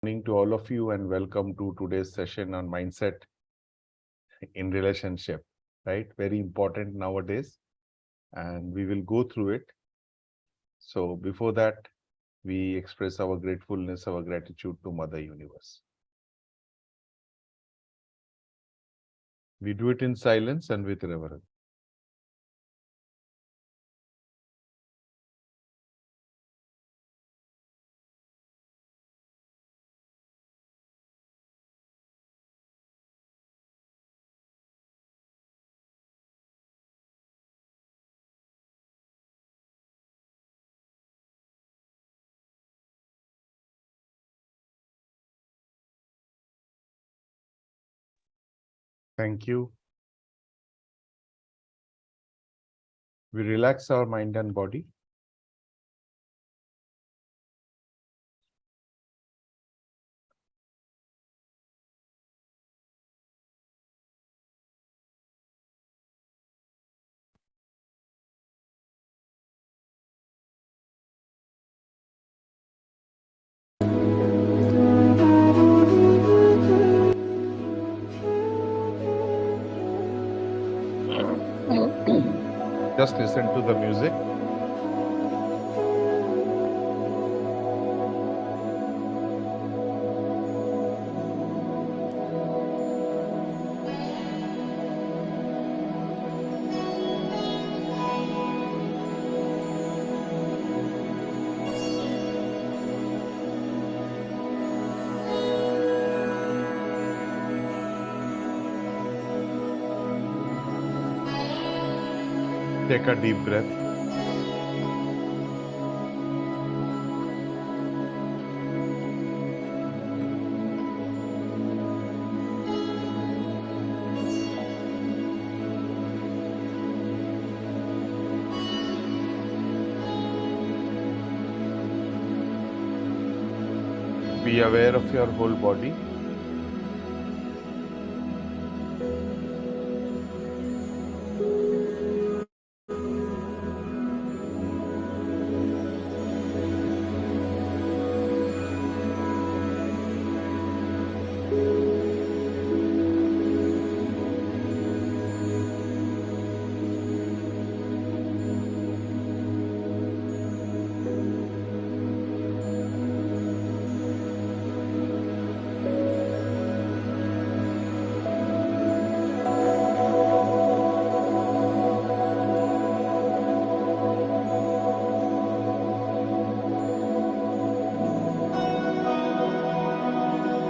Morning to all of you and welcome to today's session on mindset in relationship, right? Very important nowadays, and we will go through it. So before that, we express our gratefulness, our gratitude to Mother Universe. We do it in silence and with reverence. Thank you. We relax our mind and body. Just listen to the music. Take a deep breath. Be aware of your whole body.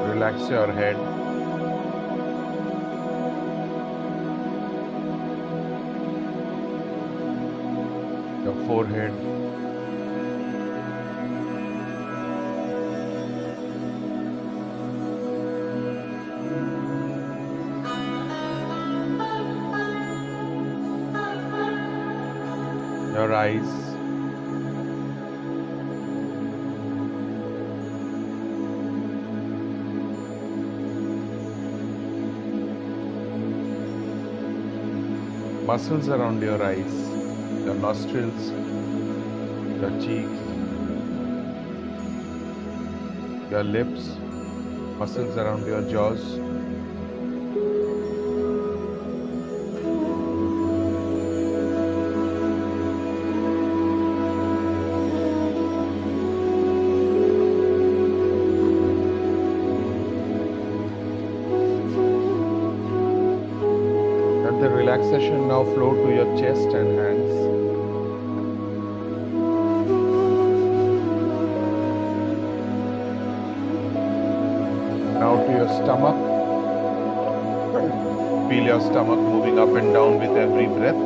Relax your head. Your forehead. Your eyes. Muscles around your eyes, your nostrils, your cheeks, your lips, muscles around your jaws. Let the relaxation now flow to your chest and hands. Now to your stomach. Feel your stomach moving up and down with every breath.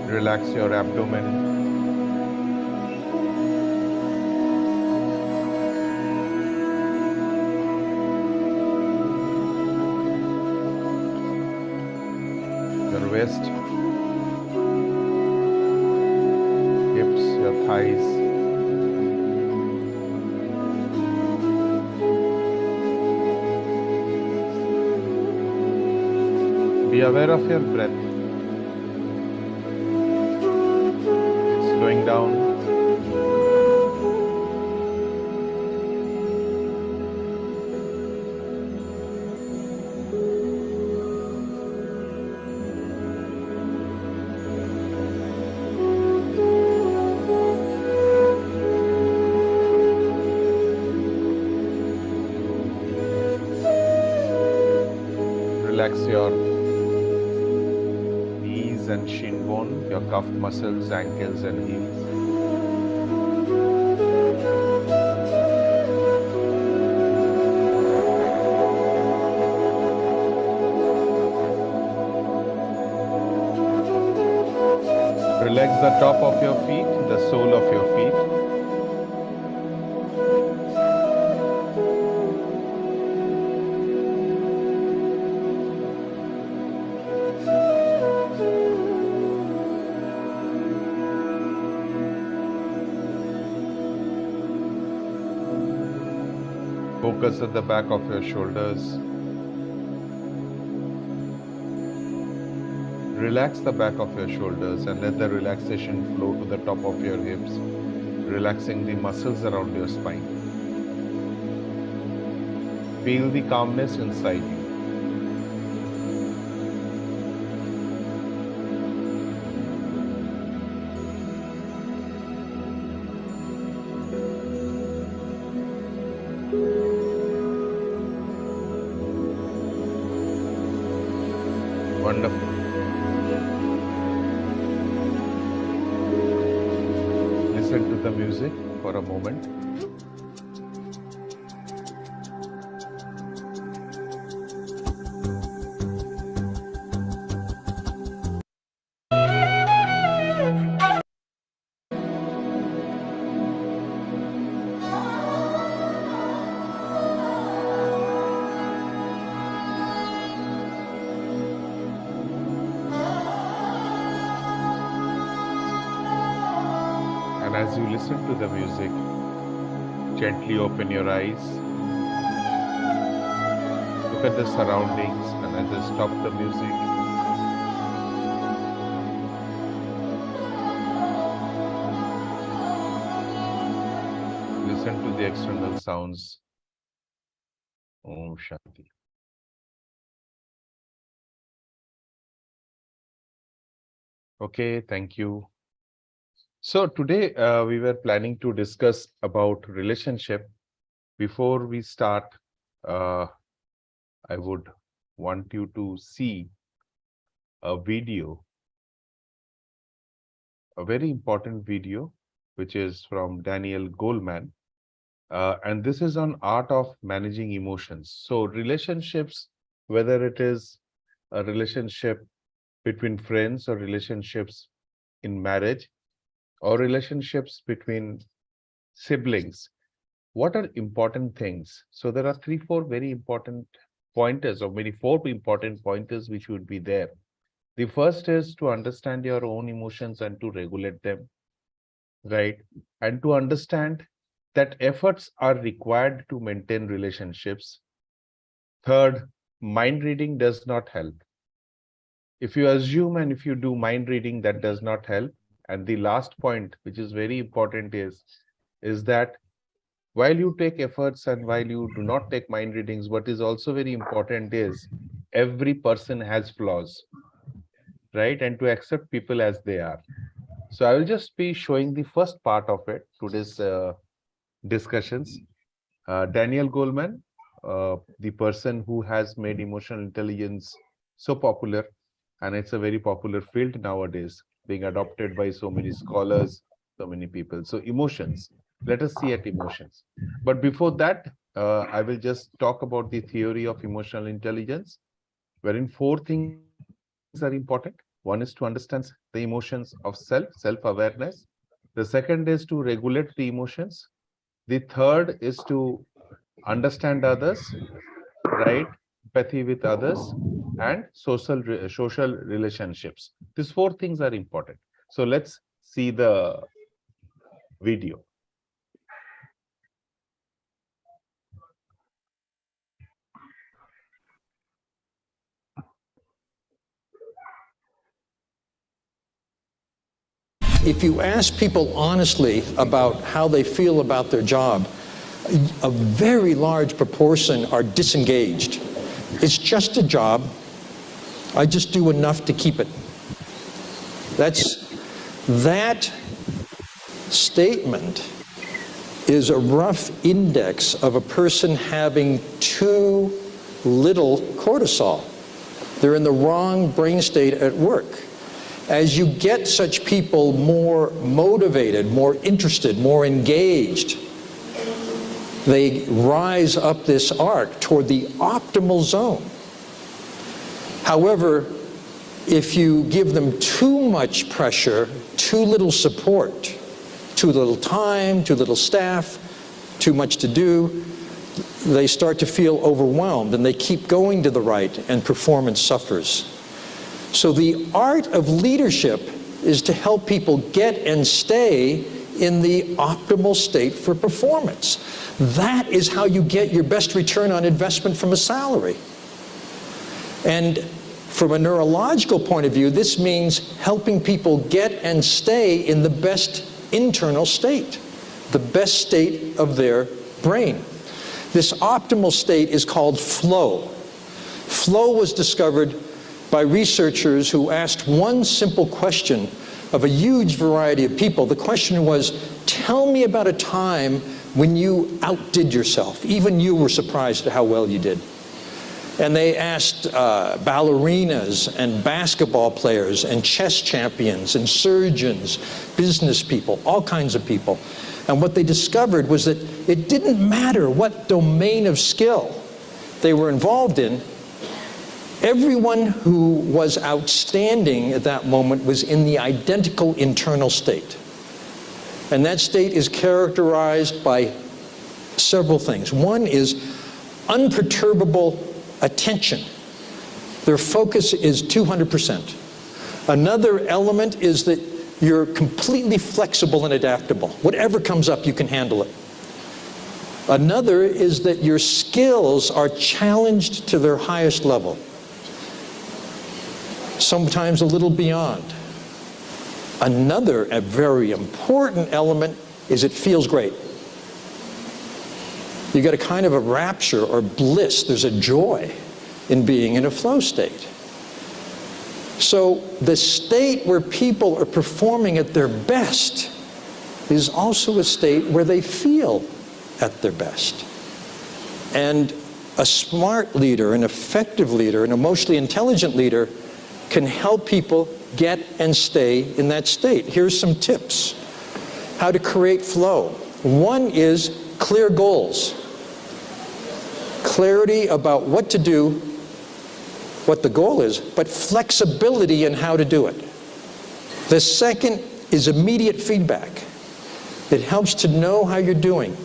Relax your abdomen. Your waist, hips, your thighs. Be aware of your breath. It's slowing down. Relax your knees and shin bone, your calf muscles, ankles and heels. Relax the top of your feet, the sole of your feet. Focus at the back of your shoulders. Relax the back of your shoulders and let the relaxation flow to the top of your hips, relaxing the muscles around your spine. Feel the calmness inside you. Wonderful. Listen to the music for a moment. And as you listen to the music, gently open your eyes. Look at the surroundings, and as I stop the music, listen to the external sounds. Om Shanti. Okay, thank you. So today we were planning to discuss about relationship. Before we start, I would want you to see a video, a very important video, which is from Daniel Goleman. And this is on art of managing emotions. So relationships, whether it is a relationship between friends or relationships in marriage or relationships between siblings, what are important things? So there are 3-4 very important pointers, or maybe 4 important pointers which would be there. The first is to understand your own emotions and to regulate them, right? And to understand that efforts are required to maintain relationships. Third, mind reading does not help. If you assume and if you do mind reading, that does not help. And the last point, which is very important, is that while you take efforts and while you do not take mind readings, what is also very important is every person has flaws, right? And to accept people as they are. So I will just be showing the first part of it, today's discussions. Daniel Goleman, the person who has made emotional intelligence so popular, and it's a very popular field nowadays, being adopted by so many scholars, so many people. So emotions, let us see at emotions. But before that, I will just talk about the theory of emotional intelligence, wherein 4 things are important. One is to understand the emotions of self-awareness. The second is to regulate the emotions. The third is to understand others, right? Empathy with others and social relationships. These 4 things are important. So let's see the video. if you ask people honestly about how they feel about their job, a very large proportion are disengaged. It's just a job. I just do enough to keep it. That statement is a rough index of a person having too little cortisol. They're in the wrong brain state at work. As you get such people more motivated, more interested, more engaged, they rise up this arc toward the optimal zone. However, if you give them too much pressure, too little support, too little time, too little staff, too much to do, they start to feel overwhelmed and they keep going to the right and performance suffers. So the art of leadership is to help people get and stay in the optimal state for performance. That is how you get your best return on investment from a salary. And from a neurological point of view, this means helping people get and stay in the best internal state, the best state of their brain. This optimal state is called flow. Flow was discovered by researchers who asked one simple question of a huge variety of people. The question was, tell me about a time when you outdid yourself. Even you were surprised at how well you did. And they asked ballerinas and basketball players and chess champions and surgeons, business people, all kinds of people. And what they discovered was that it didn't matter what domain of skill they were involved in. Everyone who was outstanding at that moment was in the identical internal state. And that state is characterized by several things. One is unperturbable attention. Their focus is 200%. Another element is that you're completely flexible and adaptable. Whatever comes up, you can handle it. Another is that your skills are challenged to their highest level, sometimes a little beyond. Another, a very important element, is it feels great. You get a kind of a rapture or bliss. There's a joy in being in a flow state. So the state where people are performing at their best is also a state where they feel at their best. And a smart leader, an effective leader, an emotionally intelligent leader can help people get and stay in that state. Here's some tips. How to create flow. One is clear goals. Clarity about what to do, what the goal is, but flexibility in how to do it. The second is immediate feedback. It helps to know how you're doing.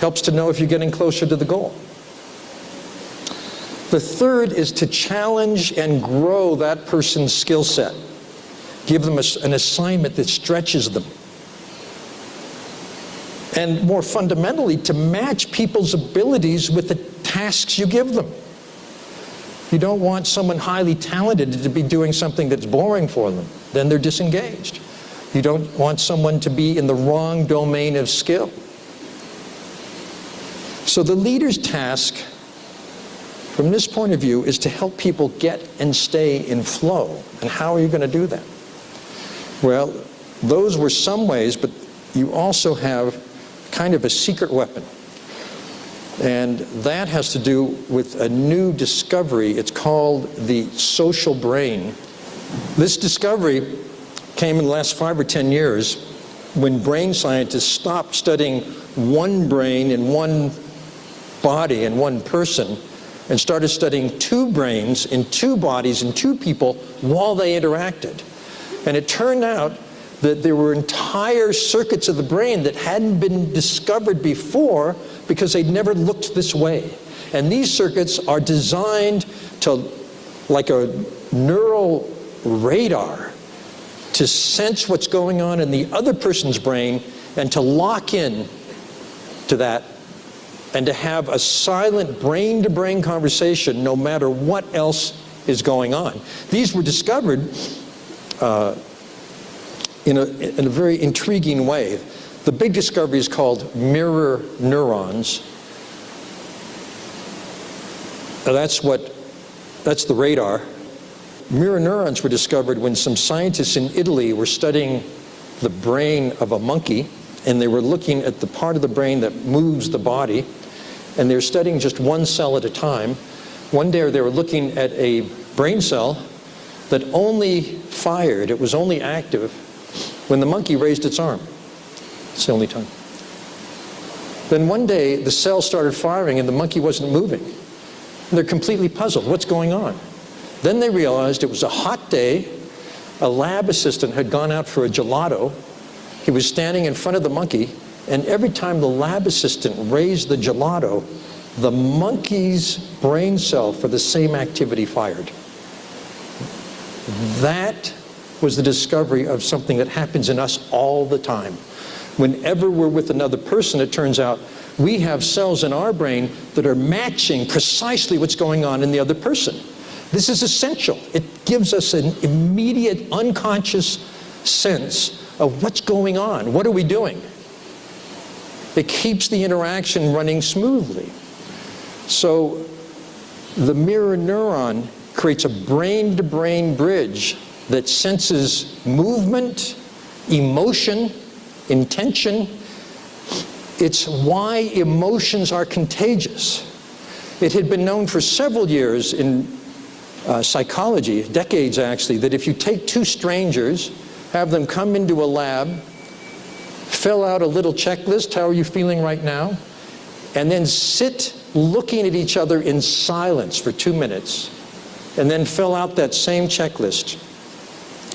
Helps to know if you're getting closer to the goal. The third is to challenge and grow that person's skill set. Give them an assignment that stretches them. And more fundamentally, to match people's abilities with the tasks you give them. You don't want someone highly talented to be doing something that's boring for them. Then they're disengaged. You don't want someone to be in the wrong domain of skill. So the leader's task, from this point of view, is to help people get and stay in flow. And how are you going to do that? Well, those were some ways, but you also have kind of a secret weapon. And that has to do with a new discovery. It's called the social brain. This discovery came in the last 5 or 10 years when brain scientists stopped studying one brain in one body in one person and started studying 2 brains in 2 bodies in 2 people while they interacted. And it turned out that there were entire circuits of the brain that hadn't been discovered before because they'd never looked this way. And these circuits are designed to, like a neural radar, to sense what's going on in the other person's brain and to lock in to that and to have a silent brain-to-brain conversation no matter what else is going on. These were discovered in a very intriguing way. The big discovery is called mirror neurons. That's the radar. Mirror neurons were discovered when some scientists in Italy were studying the brain of a monkey, and they were looking at the part of the brain that moves the body, and they were studying just one cell at a time. One day they were looking at a brain cell that only fired, it was only active when the monkey raised its arm. It's the only time. Then one day the cell started firing and the monkey wasn't moving. And they're completely puzzled. What's going on? Then they realized it was a hot day. A lab assistant had gone out for a gelato. He was standing in front of the monkey, and every time the lab assistant raised the gelato, the monkey's brain cell for the same activity fired. That was the discovery of something that happens in us all the time. Whenever we're with another person, it turns out we have cells in our brain that are matching precisely what's going on in the other person. This is essential. It gives us an immediate unconscious sense of what's going on. What are we doing? It keeps the interaction running smoothly. So the mirror neuron creates a brain-to-brain bridge that senses movement, emotion, intention. It's why emotions are contagious. It had been known for several years in psychology, decades actually, that if you take two strangers, have them come into a lab, fill out a little checklist, how are you feeling right now, and then sit looking at each other in silence for 2 minutes, and then fill out that same checklist.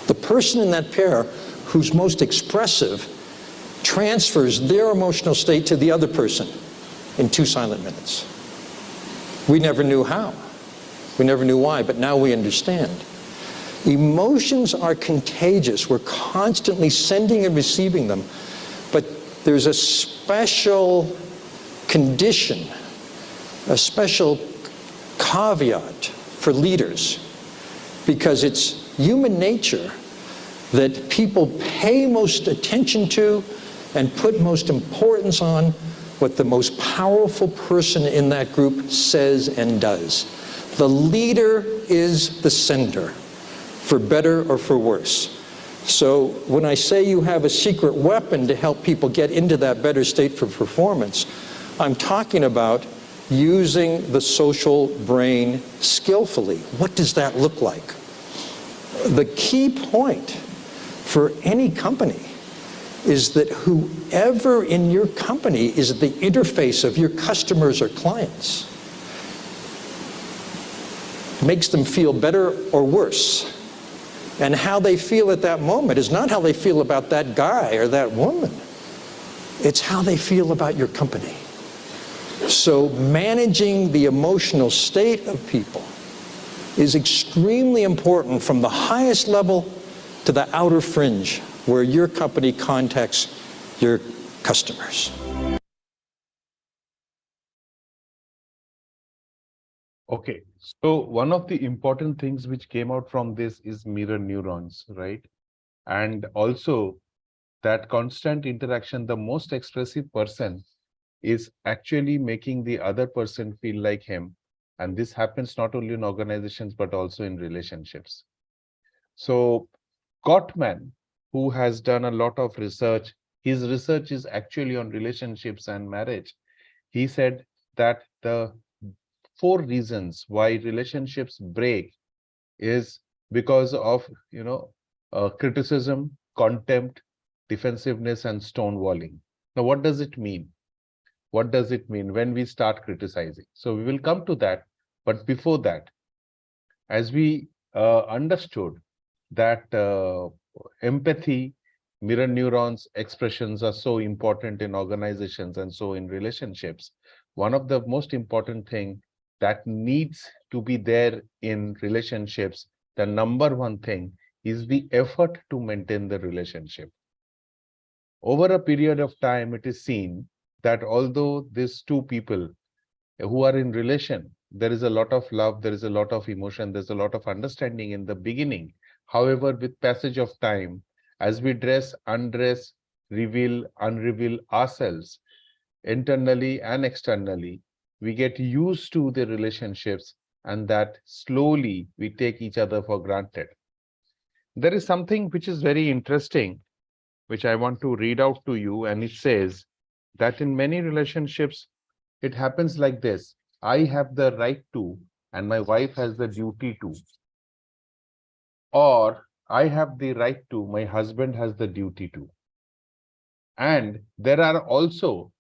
The person in that pair who's most expressive transfers their emotional state to the other person in 2 silent minutes. We never knew how. We never knew why, but now we understand. Emotions are contagious. We're constantly sending and receiving them, but there's a special condition, a special caveat for leaders, because it's human nature that people pay most attention to and put most importance on what the most powerful person in that group says and does. The leader is the sender, for better or for worse. So when I say you have a secret weapon to help people get into that better state for performance, I'm talking about using the social brain skillfully. What does that look like? The key point for any company is that whoever in your company is at the interface of your customers or clients makes them feel better or worse. And how they feel at that moment is not how they feel about that guy or that woman. It's how they feel about your company. So managing the emotional state of people is extremely important from the highest level to the outer fringe where your company contacts your customers. Okay, so one of the important things which came out from this is mirror neurons, right? And also that constant interaction, the most expressive person is actually making the other person feel like him. And this happens not only in organizations, but also in relationships. So Gottman, who has done a lot of research, his research is actually on relationships and marriage. He said that the 4 reasons why relationships break is because of, criticism, contempt, defensiveness, and stonewalling. Now, what does it mean? What does it mean when we start criticizing? So we will come to that. But before that, as we understood that empathy, mirror neurons, expressions are so important in organizations and so in relationships, one of the most important thing that needs to be there in relationships, the number one thing is the effort to maintain the relationship. Over a period of time, it is seen that although these 2 people who are in relation, there is a lot of love, there is a lot of emotion, there's a lot of understanding in the beginning, However, with passage of time, as we dress, undress, reveal, unreveal ourselves internally and externally, we get used to the relationships, and that slowly we take each other for granted. There is something which is very interesting, which I want to read out to you, and it says that in many relationships, it happens like this: I have the right to, and my wife has the duty to. Or I have the right to, my husband has the duty to. And there are also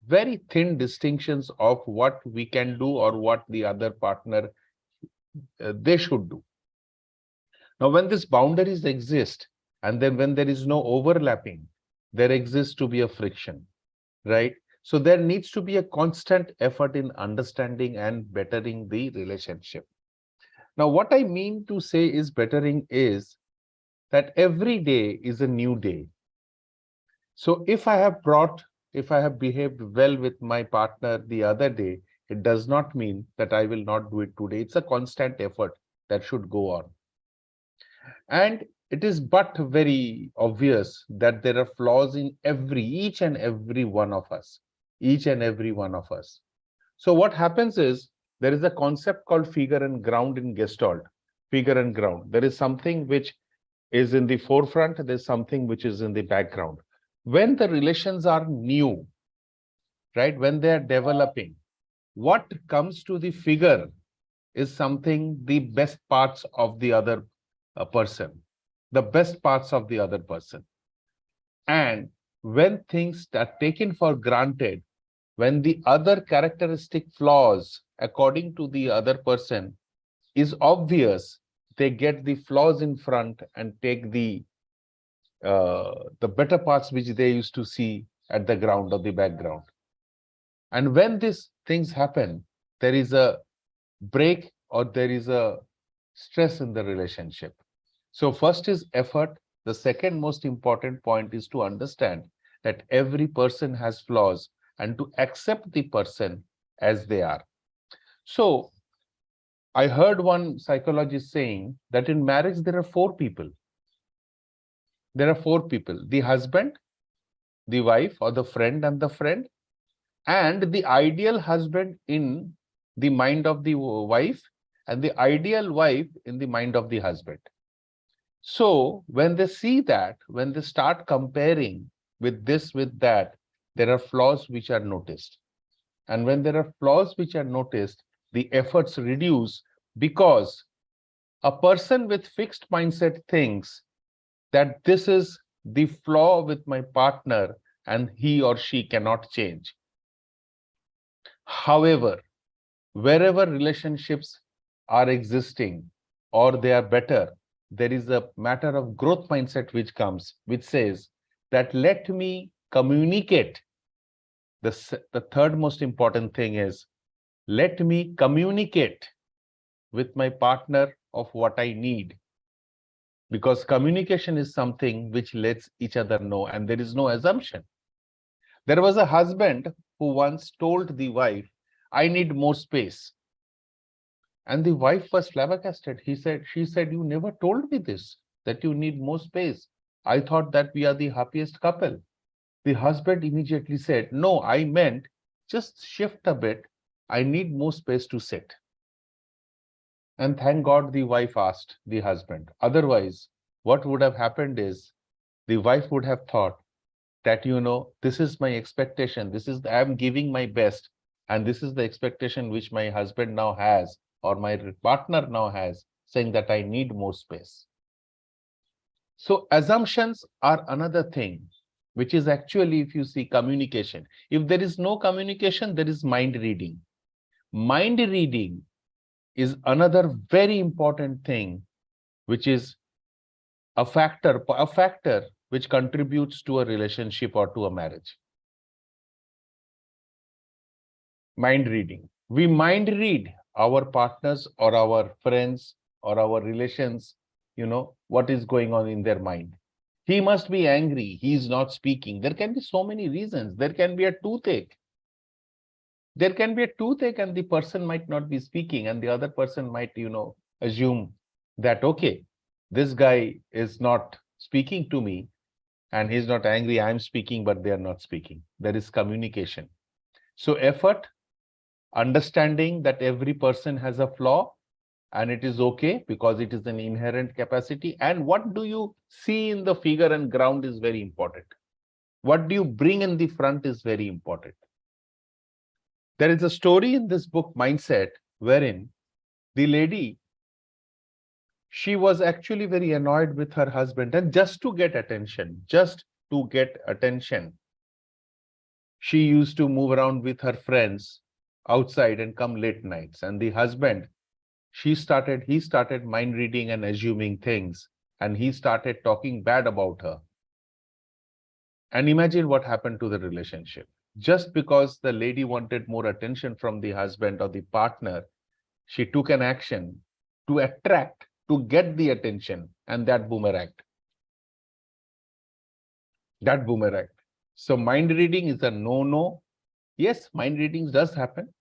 very thin distinctions of what we can do or what the other partner they should do. Now, when these boundaries exist, and then when there is no overlapping, there exists to be a friction, right? So there needs to be a constant effort in understanding and bettering the relationship. Now, what I mean to say is bettering is that every day is a new day. So if I have behaved well with my partner the other day, it does not mean that I will not do it today. It's a constant effort that should go on. And it is but very obvious that there are flaws in each and every one of us, each and every one of us. So what happens is, there is a concept called figure and ground in Gestalt. Figure and ground. There is something which is in the forefront, there's something which is in the background. When the relations are new, right, when they are developing, what comes to the figure is something, the best parts of the other person, the best parts of the other person. And when things are taken for granted, when the other characteristic flaws according to the other person is obvious, they get the flaws in front and take the better parts which they used to see at the ground or the background. And when these things happen, there is a break or there is a stress in the relationship. So first is effort. The second most important point is to understand that every person has flaws and to accept the person as they are. So I heard one psychologist saying that in marriage, there are four people. There are four people: the husband, the wife or the friend and the friend, and the ideal husband in the mind of the wife, and the ideal wife in the mind of the husband. So when they see that, when they start comparing with this, with that, there are flaws which are noticed. And when there are flaws which are noticed, the efforts reduce, because a person with fixed mindset thinks that this is the flaw with my partner and he or she cannot change. However, wherever relationships are existing or they are better, there is a matter of growth mindset which comes, which says that let me communicate. The third most important thing is, let me communicate with my partner of what I need. Because communication is something which lets each other know, and there is no assumption. There was a husband who once told the wife, I need more space. And the wife was flabbergasted. She said, you never told me this, that you need more space. I thought that we are the happiest couple. The husband immediately said, no, I meant just shift a bit. I need more space to sit. And thank God the wife asked the husband. Otherwise, what would have happened is, the wife would have thought that, this is my expectation. I'm giving my best. And this is the expectation which my husband now has, or my partner now has, saying that I need more space. So assumptions are another thing, which is actually, if you see, communication. If there is no communication, there is mind reading. Mind reading is another very important thing, which is a factor which contributes to a relationship or to a marriage. Mind reading. We mind read our partners or our friends or our relations, what is going on in their mind. He must be angry. He is not speaking. There can be so many reasons. There can be a toothache. There can be a toothache and the person might not be speaking, and the other person might, assume that, okay, this guy is not speaking to me and he's not angry, I'm speaking, but they are not speaking. There is communication. So effort, understanding that every person has a flaw and it is okay because it is an inherent capacity. And what do you see in the figure and ground is very important. What do you bring in the front is very important. There is a story in this book, Mindset, wherein the lady, she was actually very annoyed with her husband, and just to get attention, she used to move around with her friends outside and come late nights. And the husband, he started mind reading and assuming things, and he started talking bad about her. And imagine what happened to the relationship. Just because the lady wanted more attention from the husband or the partner, she took an action to attract, to get the attention, and that boomeranged. So mind reading is a no-no. Yes, mind reading does happen,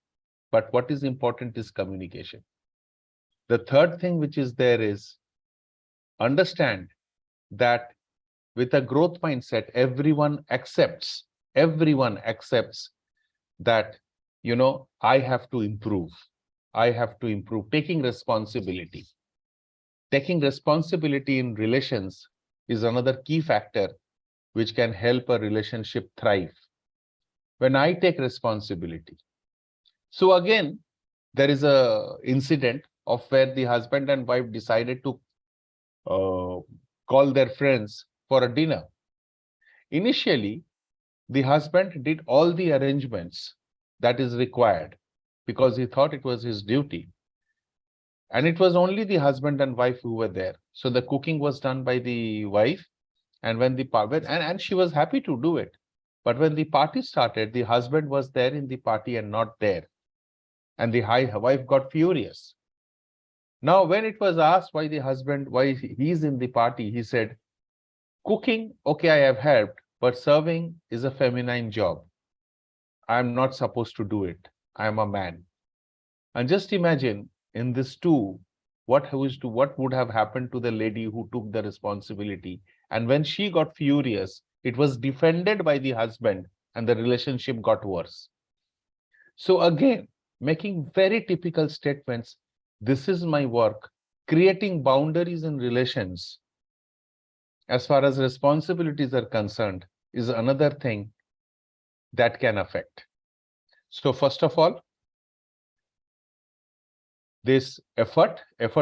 but what is important is communication. The third thing which is there is understand that with a growth mindset, everyone accepts that, I have to improve. Taking responsibility. Taking responsibility in relations is another key factor which can help a relationship thrive. When I take responsibility. So again, there is a incident of where the husband and wife decided to call their friends for a dinner. Initially, the husband did all the arrangements that is required because he thought it was his duty. And it was only the husband and wife who were there. So the cooking was done by the wife, and when the and she was happy to do it. But when the party started, the husband was there in the party and not there. And the wife got furious. Now, when it was asked why he's in the party, he said, cooking, okay, I have helped, but serving is a feminine job. I'm not supposed to do it. I'm a man. And just imagine in this too, what would have happened to the lady who took the responsibility. And when she got furious, it was defended by the husband and the relationship got worse. So again, making very typical statements, this is my work, creating boundaries in relations as far as responsibilities are concerned is another thing that can affect. So first of all, this effort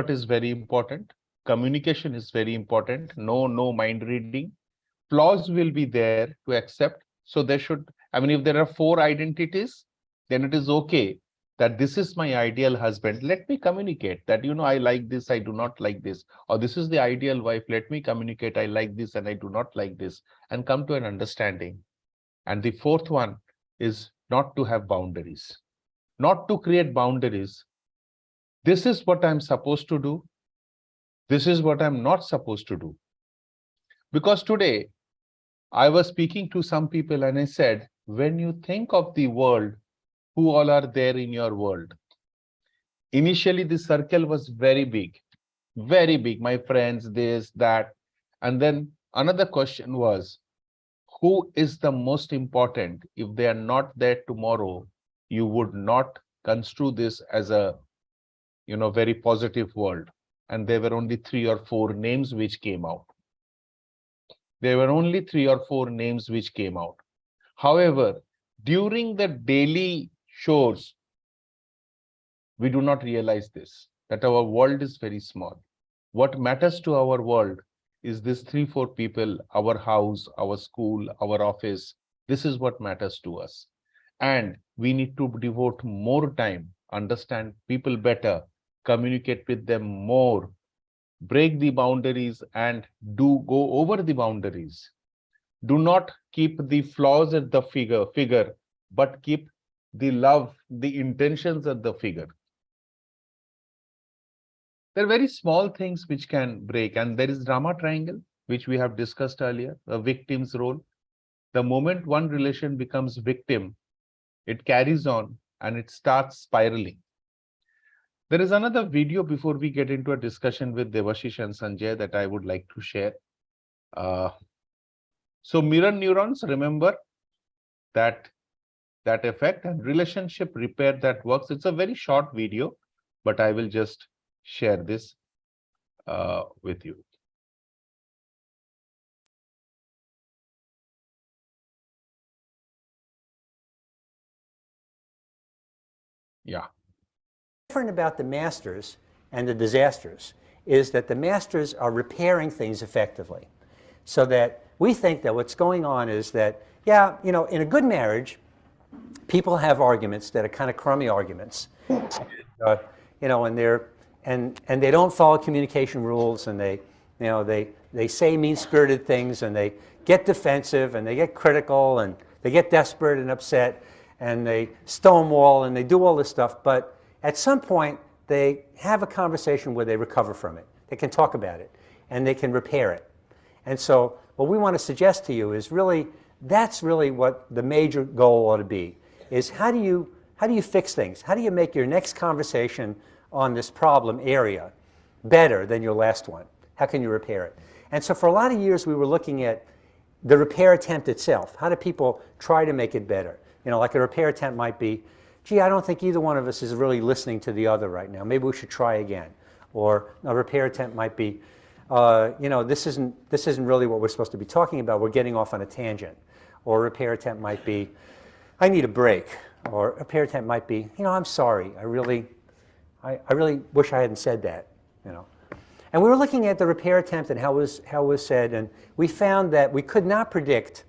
is very important. Communication is very important. No mind reading. Flaws will be there to accept. So there should, if there are 4 identities, then it is okay that this is my ideal husband. Let me communicate that, I like this, I do not like this. Or this is the ideal wife. Let me communicate, I like this and I do not like this, and come to an understanding. And the fourth one is not to have boundaries, not to create boundaries. This is what I'm supposed to do. This is what I'm not supposed to do. Because today, I was speaking to some people and I said, when you think of the world, who all are there in your world? Initially, the circle was very big, my friends, this, that. And then another question was, who is the most important? If they are not there tomorrow, you would not construe this as a, very positive world. And there were only 3 or 4 names which came out. However, during the daily chores, we do not realize this, that our world is very small. What matters to our world is this 3-4 people, our house, our school, our office. This is what matters to us. And we need to devote more time, understand people better, communicate with them more, break the boundaries and go over the boundaries. Do not keep the flaws at the figure, but keep the love, the intentions at the figure. There are very small things which can break, and there is drama triangle, which we have discussed earlier, the victim's role. The moment one relation becomes victim, it carries on and it starts spiraling. There is another video before we get into a discussion with Devashish and Sanjay that I would like to share. So mirror neurons, remember that effect, and relationship repair that works. It's a very short video, but I will just share this with you. Yeah. Different about the masters and the disasters is that the masters are repairing things effectively. So that we think that what's going on is that, yeah, you know, in a good marriage, people have arguments that are kind of crummy arguments. You know, and they don't follow communication rules, and they say mean-spirited things, and they get defensive, and they get critical, and they get desperate and upset, and they stonewall, and they do all this stuff. But at some point, they have a conversation where they recover from it. They can talk about it, and they can repair it. And so what we want to suggest to you is really, that's really what the major goal ought to be, is how do you fix things? How do you make your next conversation on this problem area better than your last one? How can you repair it? And so for a lot of years, we were looking at the repair attempt itself. How do people try to make it better? You know, like a repair attempt might be, gee, I don't think either one of us is really listening to the other right now. Maybe we should try again. Or a repair attempt might be, you know, this isn't really what we're supposed to be talking about. We're getting off on a tangent. Or a repair attempt might be, I need a break. Or a repair attempt might be, you know, I'm sorry. I really wish I hadn't said that. You know. And we were looking at the repair attempt and how it was said, and we found that we could not predict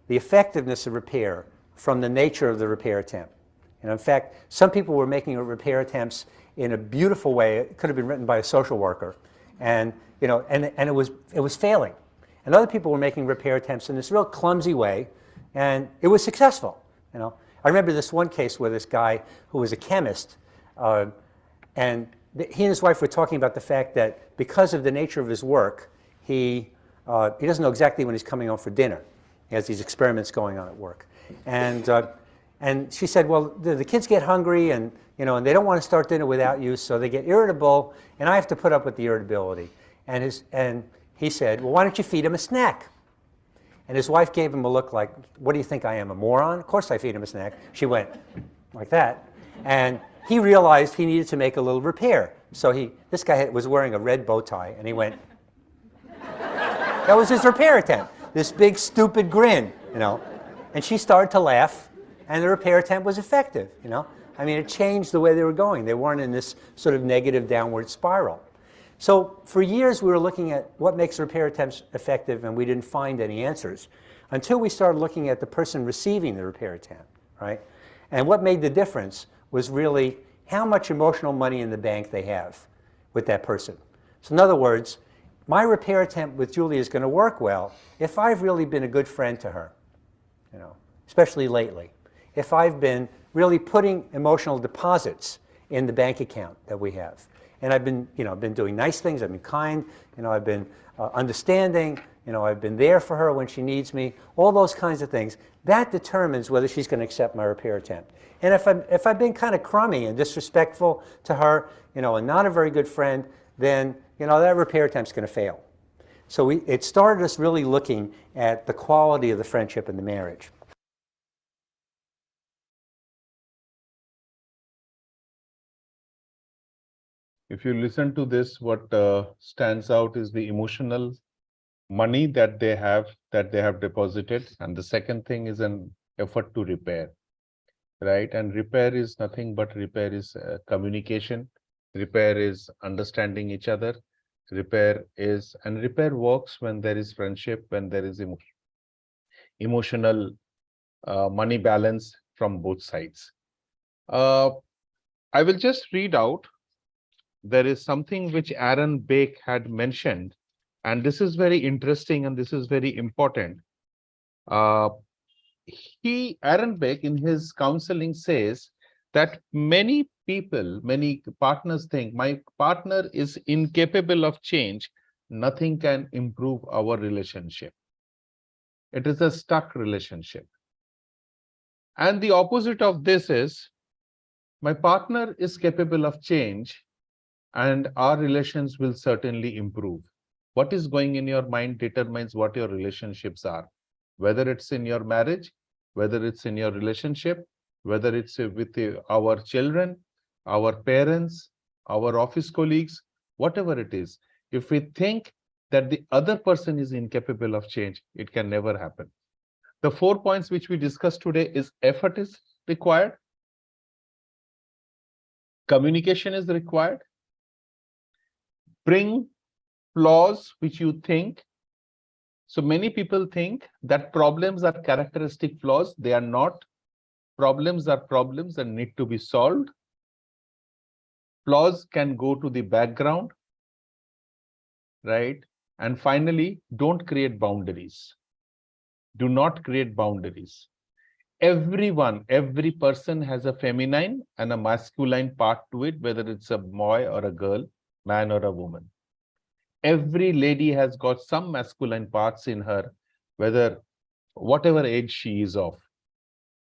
the effectiveness of repair from the nature of the repair attempt. And in fact, some people were making repair attempts in a beautiful way. It could have been written by a social worker, and you know, and it was failing. And other people were making repair attempts in this real clumsy way, and it was successful. You know, I remember this one case where this guy who was a chemist, and he and his wife were talking about the fact that because of the nature of his work, he doesn't know exactly when he's coming home for dinner. He has these experiments going on at work, and she said, well, the kids get hungry, and you know, and they don't want to start dinner without you, so they get irritable, and I have to put up with the irritability. And he said, well, why don't you feed him a snack? And his wife gave him a look like, what do you think I am, a moron? Of course I feed him a snack. She went like that, and he realized he needed to make a little repair. So this guy was wearing a red bow tie, and he went. That was his repair attempt. This big stupid grin, you know. And she started to laugh, and the repair attempt was effective, you know. I mean, it changed the way they were going. They weren't in this sort of negative downward spiral. So for years, we were looking at what makes repair attempts effective, and we didn't find any answers until we started looking at the person receiving the repair attempt, right? And what made the difference was really how much emotional money in the bank they have with that person. So in other words, my repair attempt with Julie is going to work well if I've really been a good friend to her, you know, especially lately. If I've been really putting emotional deposits in the bank account that we have. And I've been, you know, doing nice things. I've been kind. You know, I've been understanding. You know, I've been there for her when she needs me. All those kinds of things. That determines whether she's going to accept my repair attempt. And if I've been kind of crummy and disrespectful to her, you know, and not a very good friend, then you know that repair attempt's going to fail. So it started us really looking at the quality of the friendship and the marriage. If you listen to this, what stands out is the emotional money that they have deposited. And the second thing is an effort to repair, right? And repair is nothing but repair is communication. Repair is understanding each other. Repair works when there is friendship, when there is emotional money balance from both sides. I will just read out. There is something which Aaron Beck had mentioned, and this is very interesting and this is very important. Aaron Beck in his counseling says that many partners think my partner is incapable of change. Nothing can improve our relationship. It is a stuck relationship. And the opposite of this is my partner is capable of change. and our relations will certainly improve. What is going in your mind determines what your relationships are, whether it's in your marriage, whether it's in your relationship, whether it's with our children, our parents, our office colleagues, whatever it is. If we think that the other person is incapable of change, it can never happen. The 4 points which we discussed today is effort is required, communication is required, bring flaws which you think. So many people think that problems are characteristic flaws. They are not. Problems are problems and need to be solved. Flaws can go to the background, right? And finally, don't create boundaries. Do not create boundaries. Everyone, every person has a feminine and a masculine part to it, whether it's a boy or a girl, man or a woman. Every lady has got some masculine parts in her, whether whatever age she is of.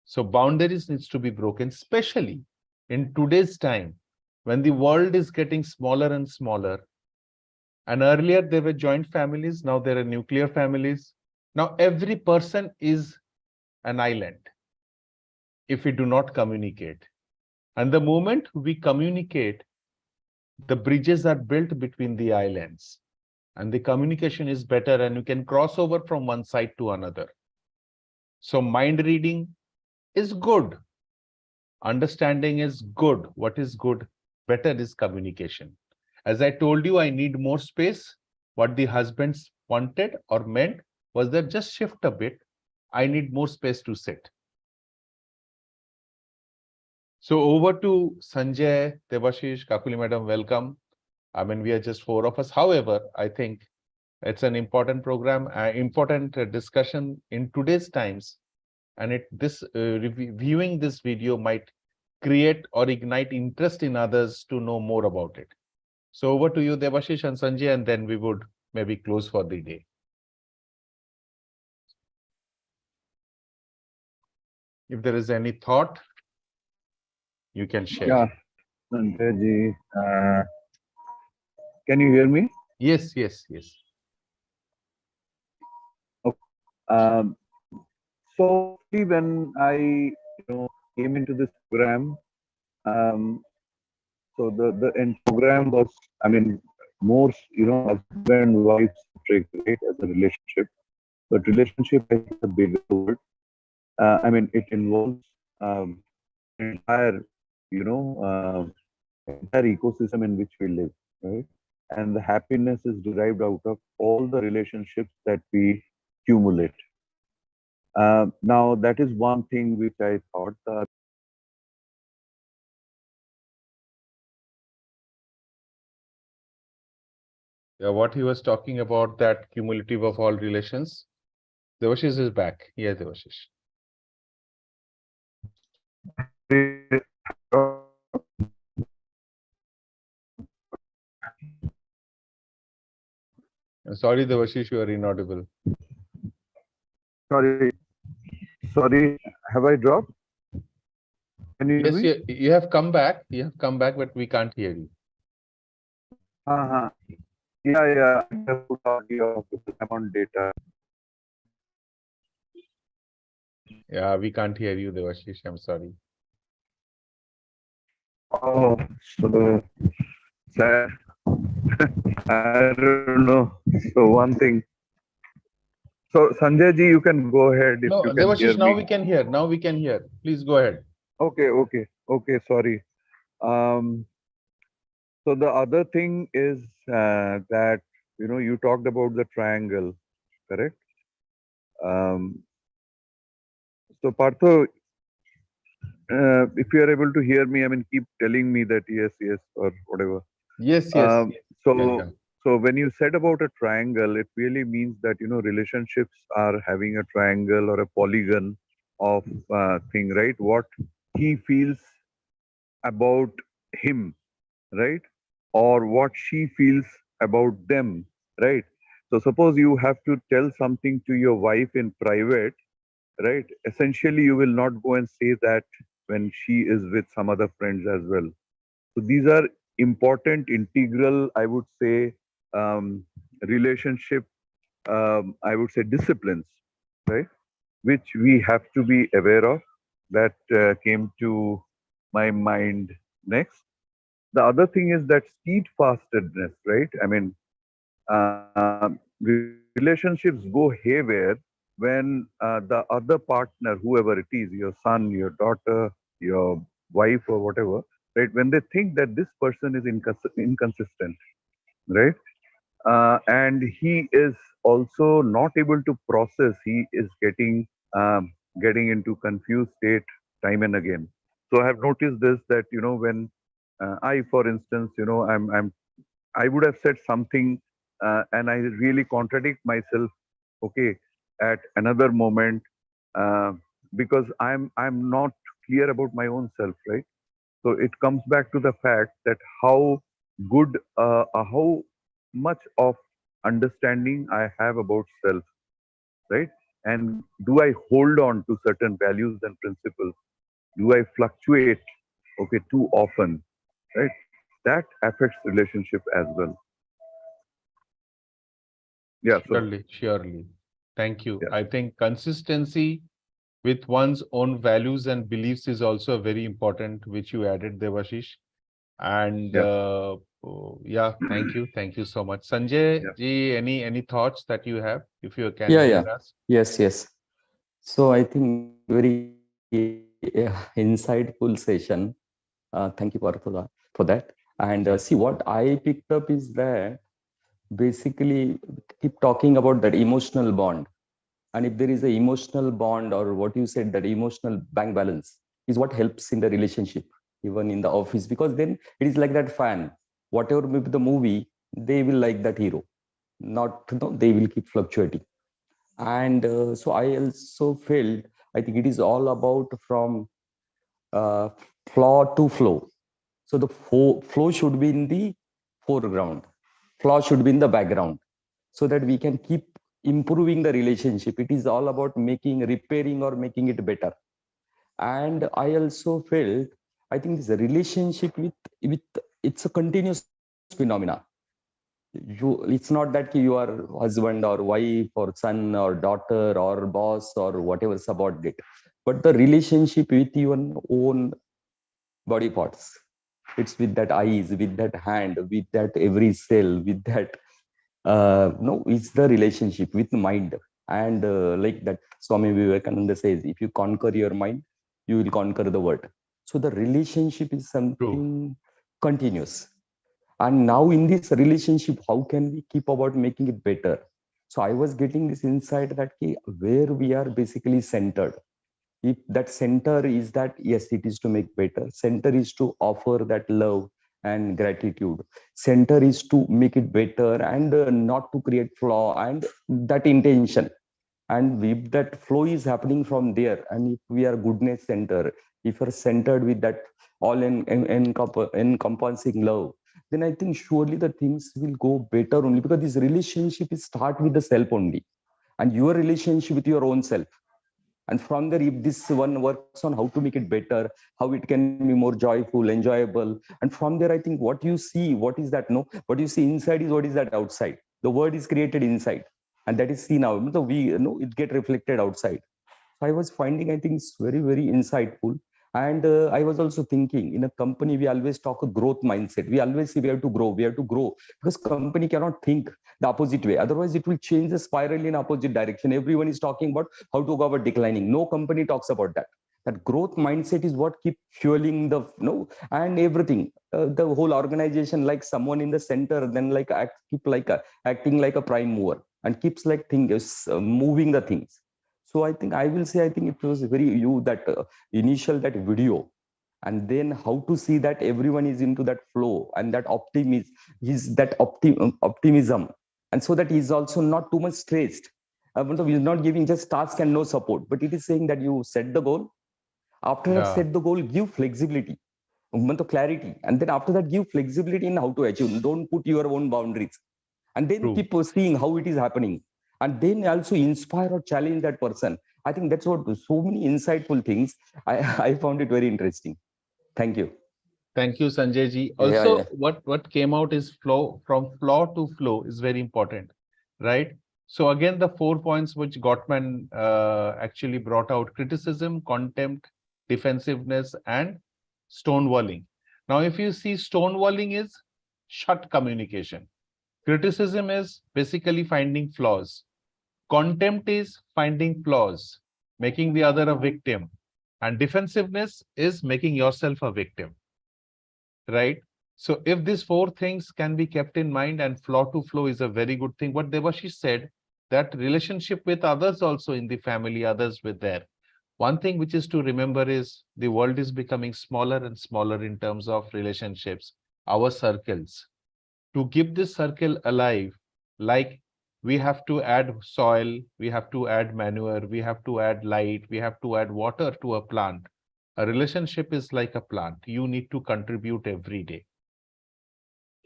So boundaries needs to be broken, especially in today's time when the world is getting smaller and smaller. And earlier there were joint families, now there are nuclear families. Now every person is an island if we do not communicate. And the moment we communicate, the bridges are built between the islands and the communication is better and you can cross over from one side to another. So mind reading is good. Understanding is good. What is good? Better is communication. As I told you, I need more space. What the husbands wanted or meant was that just shift a bit. I need more space to sit. So over to Sanjay, Debashish, Kakuli madam, welcome. I mean, we are just 4 of us. However, I think it's an important program, important discussion in today's times. And viewing this video might create or ignite interest in others to know more about it. So over to you, Debashish and Sanjay, and then we would maybe close for the day. If there is any thought, you can share. Yeah, Sanjay ji, can you hear me? Yes, yes, yes. So when I came into this program, so the end program was, I mean, more husband wife centric, right, as a relationship. But relationship is a bigger word. I mean, it involves entire entire ecosystem in which we live, right? And the happiness is derived out of all the relationships that we accumulate. Now, that is one thing which I thought. Yeah, what he was talking about, that cumulative of all relations. Devashish is back. Yeah, Devashish. Sorry, Devashish, you are inaudible. Sorry, have I dropped? Can you hear Yes, me? you have come back. You have come back, but we can't hear you. Yeah, I have put audio because I'm on data. Yeah, we can't hear you, Devashish. I'm sorry. Oh, so sad. I don't know. So one thing. So Sanjay ji, you can go ahead if No, you can hear Devashish, now me. we can hear. Now we can hear. Please go ahead. Okay. Sorry. So the other thing is that you talked about the triangle, correct? So Partho, if you are able to hear me, I mean, keep telling me that yes, or whatever. Yes. So so when you said about a triangle, it really means that relationships are having a triangle or a polygon of thing, right? What he feels about him, right? Or what she feels about them, right? So suppose you have to tell something to your wife in private, right? Essentially, you will not go and say that when she is with some other friends as well. So these are important, integral, I would say, relationship, I would say disciplines, right? Which we have to be aware of. That came to my mind next. The other thing is that steadfastness, right? I mean, relationships go haywire when the other partner, whoever it is, your son, your daughter, your wife, or whatever, right? When they think that this person is inconsistent, right? And he is also not able to process. He is um, getting into confused state time and again. So I have noticed this, that when I, for instance, I would have said something, and I really contradict myself. Okay, at another moment, uh, because I'm not clear about my own self, right? So it comes back to the fact that how much of understanding I have about self, right? And do I hold on to certain values and principles? Do I fluctuate, okay, too often, right? That affects relationship as well. Yeah. So Surely, surely. Thank you. yeah, I think consistency with one's own values and beliefs is also very important, which you added, Devashish. And yeah, yeah, thank you so much. Sanjay yeah. ji, any thoughts that you have, if you can Yeah, yeah. share us? Yes, yes. So I think very insightful session. Thank you for that. And Yes. see, what I picked up is that basically keep talking about that emotional bond. And if there is a emotional bond, or what you said, that emotional bank balance is what helps in the relationship, even in the office, because then it is like that fan. Whatever may be the movie, they will like that hero. Not, no, they will keep fluctuating. And so I also felt, I think it is all about from uh, flaw to flow. So the flow should be in the foreground, flaw should be in the background, so that we can keep improving the relationship. It is all about making, repairing, or making it better. And I also felt, I think this relationship with it's a continuous phenomena. It's not that you are husband or wife or son or daughter or boss or whatever subordinate, but the relationship with your own body parts. It's with that eyes, with that hand, with that every cell, with that no, it's the relationship with mind. And like that Swami Vivekananda says, if you conquer your mind, you will conquer the world. So the relationship is True. something continuous. And now in this relationship, how can we keep about making it better? So I was getting this insight that where we are basically centered, if that center is that, yes, it is to make better, center is to offer that love and gratitude, center is to make it better, and not to create flaw, and that intention. And if that flow is happening from there, and if we are goodness center, if we're centered with that all encompassing love, then I think surely the things will go better, only because this relationship is start with the self only, and your relationship with your own self. And from there, if this one works on how to make it better, how it can be more joyful, enjoyable, and from there, I think what you see, what is that, no, what you see inside is what is that outside. The word is created inside, and that is seen out. So we, it get reflected outside. So I was finding, I think it's very, very insightful. And I was also thinking, in a company, we always talk a growth mindset. We always say we have to grow, because company cannot think the opposite way. Otherwise, it will change the spiral in opposite direction. Everyone is talking about how to go about declining. No company talks about that. That growth mindset is what keep fueling the, and everything. The whole organization, like someone in the center, then like keep like acting like a prime mover, and keeps like things moving the things. So I think I will say, I think it was very you that initial that video, and then how to see that everyone is into that flow, and that optimism is that optimism, and so that he's also not too much stressed. He's not giving just task and no support, but it is saying that you set the goal. After that, Yeah, set the goal, give flexibility, clarity, and then after that, give flexibility in how to achieve. Don't put your own boundaries, and then true. keep seeing how it is happening, and then also inspire or challenge that person. I think that's what so many insightful things. I I found it very interesting. Thank you. Thank you, Sanjay ji. Yeah, Also, yeah. what came out is flow, from flaw to flow is very important, right? So again, the 4 points which Gottman actually brought out: criticism, contempt, defensiveness, and stonewalling. Now, if you see, stonewalling is shut communication. Criticism is basically finding flaws. Contempt is finding flaws, making the other a victim. And defensiveness is making yourself a victim, right? So if these 4 things can be kept in mind, and flaw to flow is a very good thing. What Debashish said, that relationship with others also in the family, others with their. One thing which is to remember is the world is becoming smaller and smaller in terms of relationships, our circles. To keep this circle alive, like we have to add soil, we have to add manure, we have to add light, we have to add water to a plant. A relationship is like a plant. You need to contribute every day.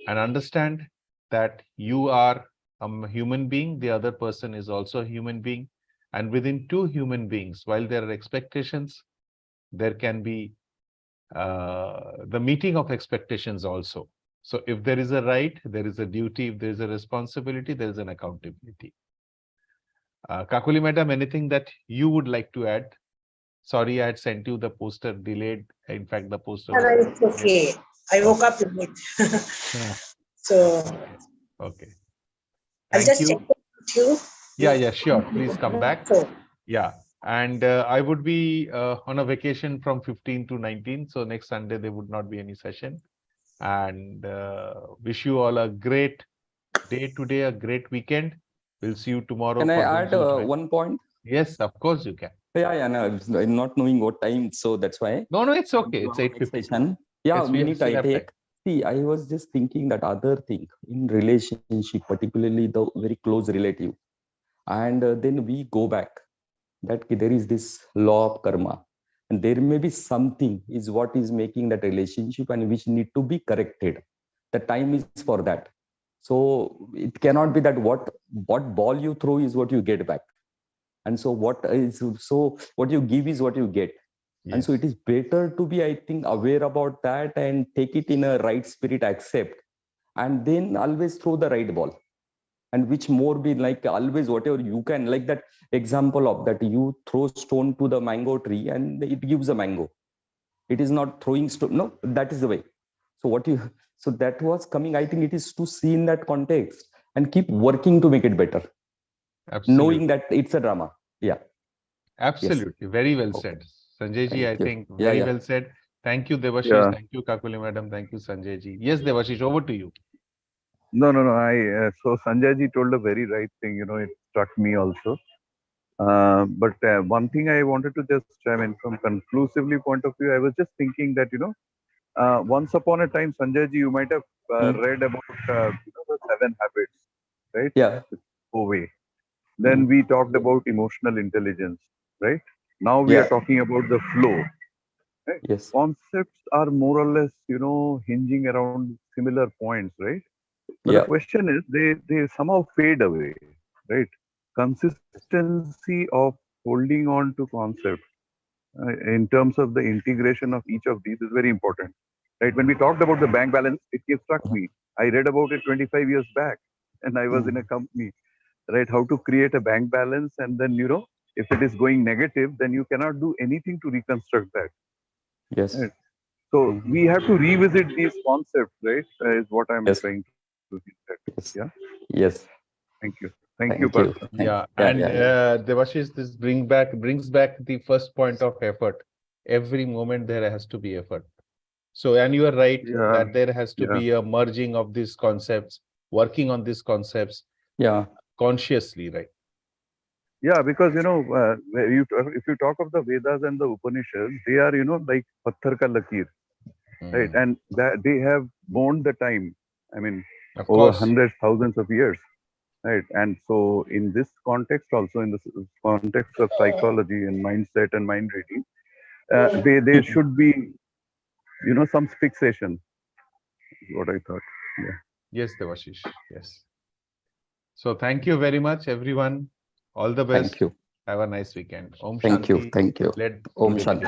And understand that you are a human being, the other person is also a human being. And within 2 human beings, while there are expectations, there can be the meeting of expectations also. So if there is a right, there is a duty. If there is a responsibility, there is an accountability. Kakuli Madam, anything that you would like to add? Sorry, I had sent you the poster delayed. In fact, the poster was... It's okay. I woke up late. Yeah. So Okay. I'll Thank just you. check with you. Yeah, sure. Please come back. So, Yeah. And I would be on a vacation from 15 to 19. So next Sunday, there would not be any session. And wish you all a great day today, a great weekend. We'll see you tomorrow. Can I for add those who try. one point? Yes, of course you can. Yeah, no, I'm not knowing what time, so that's why. No, it's okay. It's 8:50. Yeah, Yes, we minute still I have take. time. See, I was just thinking that other thing in relationship, particularly the very close relative, and then we go back. That there is this law of karma, and there may be something is what is making that relationship and which need to be corrected. The time is for that. So it cannot be that what ball you throw is what you get back. And so what you give is what you get. Yes. And so it is better to be, I think, aware about that and take it in a right spirit, accept, and then always throw the right ball. And which more be like always whatever you can, like that example of that you throw stone to the mango tree and it gives a mango. It is not throwing stone. No, that is the way. So that was coming. I think it is to see in that context and keep working to make it better. Absolutely. Knowing that it's a drama. Yeah. Absolutely. Yes. Very well said. Sanjay ji, I think very well said. Thank you, Debashish. Thank you, Kakuli Madam. Thank you, Sanjay ji. Yes, Debashish, over to you. No. So Sanjay ji told a very right thing. It struck me also. But one thing I wanted to just chime in from conclusively point of view, I was just thinking that, once upon a time, Sanjay ji, you might have read about, the 7 habits, right? Yeah. Covey. Then we talked about emotional intelligence, right? Now we are talking about the flow. Right? Yes. Concepts are more or less, hinging around similar points, right? But the question is, they somehow fade away, right? Consistency of holding on to concepts in terms of the integration of each of these is very important, right? When we talked about the bank balance, it struck me. I read about it 25 years back, and I was in a company, right? How to create a bank balance, and then if it is going negative, then you cannot do anything to reconstruct that. Yes. Right? So we have to revisit these concepts, right? Is what I'm trying to hint at. Yeah. Yes. Thank you. Thank you. Debashish, this brings back the first point of effort. Every moment there has to be effort. So, and you are right that there has to be a merging of these concepts, working on these concepts. Yeah. Consciously, right? Yeah, because if you talk of the Vedas and the Upanishads, they are like patthar ka lakir, right? And that they have borne the time. I mean, over hundreds, thousands of years, right? And so, in this context, also in the context of psychology and mindset and mind reading, there should be, some fixation. Is what I thought. Yeah. Yes, Debashish. Yes. So, thank you very much, everyone. All the best. Thank you. Have a nice weekend. Om Thank Shanti. you. Thank you. Let Om Shanti.